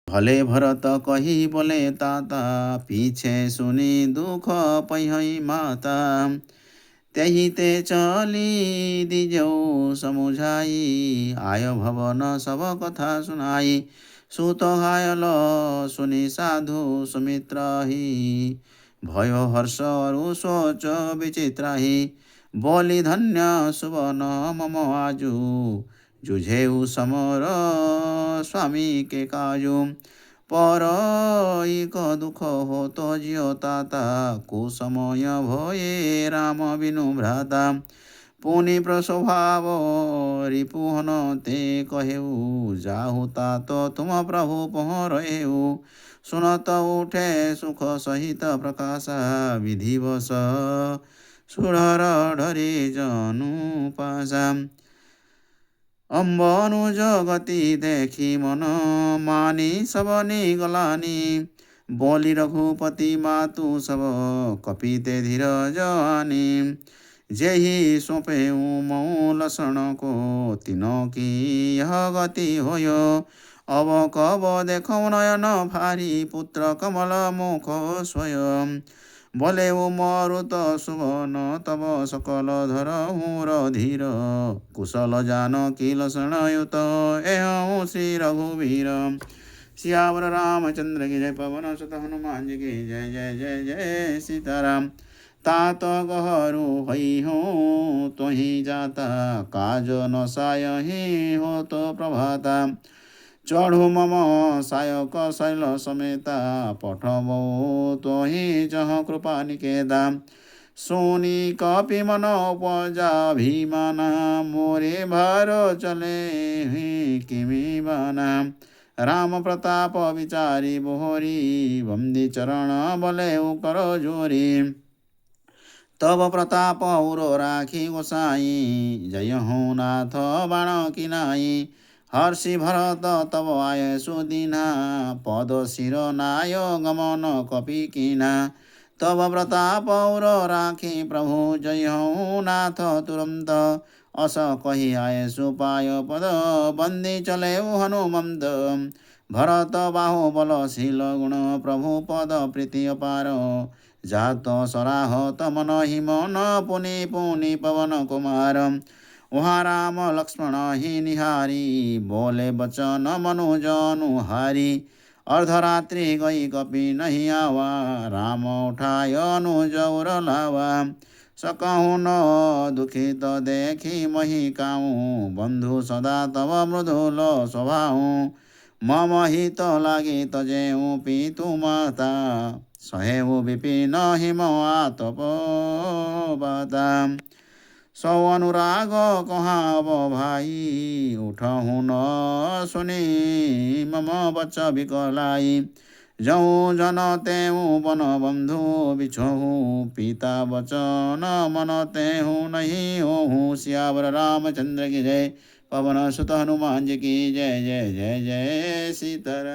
भले भरत कही बोले ताता, पीछे सुनी दुख पहिहई माता। त्यही ते चली दिजौ समुझाई, आय भवन सब कथा सुनाई। सुत घायल सुनि साधु सुमित्राही, भयो हर्ष अरु सोच विचित्राही। बोली धन्य सुवन मम आजु, जुझेउ समर स्वामी के काजु। पर एक दुख हो तो जियो ताता, कुसमय भये राम बिनु भ्राता। पुनि प्रस्वभाव रिपुहन ते कहेऊ, जाहु तात तुम प्रभु पहरेऊ। सुनत उठे सुख सहित प्रकाशा, विधिवश सुरर ढरे जनु पासा। अम्बनुज गति देखी मन मानी, सबनी गलानी। बोली रघुपति मातु सब, कपिते धीरज आनी। जेहि सौंपेऊ मऊ लसण को, तीनों की यह गति होयो। अब कब देखौ नयन भारी, पुत्र कमल मुख स्वयं। बोले मरुत सुवन तब, सकल धरहूँ धीर। कुशल जानकी लसण युत, एहूँ श्री रघुवीर। सियावर रामचंद्र की जय, पवन सुत हनुमान जी की जय। जय जय जय सीताराम। तात गहरू हई हूँ तोहि जाता, काज न सायहि हो तो प्रभाता। चढ़ू मम सायक शैल समेता, पठबौ तोहि जह कृपा निकेता। सोनी कपि मन उपजा भीमाना, मोरे भार चले किमि बाना। राम प्रताप विचारी बोहरी, बंदी चरण बले कर जोरी। तब प्रताप उरो राखी गोसाई, जय हो नाथ बाण किनाई। हर्षि भरत तब आय सुदीना, पद शिर नाय गमन कपि कीना। तब प्रताप उरो राखी प्रभु, जय हो नाथ तुरंत। अस कही आय सुपाय पद, बंदी चले हनुमंत। भरत बाहुबलशील गुण, प्रभु पद प्रीति अपार। जात सराहत मन हिम न, पुनि पुनि पवन कुमार। वहाँ राम लक्ष्मण ही निहारी, बोले बचन मनुजनु हारी। अर्धरात्रि गई कपि नहीं आवा, राम उठाय अनुज उर लावा। सकहु न दुखित देखी मही काहू, बंधु सदा तव मृदुल स्वभाव। मम हित लागी तजेऊ पीतु माता, सहेऊ विपिन हिम आतप बाता। सौ अनुराग कहाँ अब भाई, उठहु न सुनी मम बच बिकलाई। जहु जन तेहु बन बंधु, बिछोहु पिता बचन मन तेहु नहीं होहु। सियावर रामचंद्र की जय, पवन सुत हनुमान जी की जय। जय जय जय सीताराम।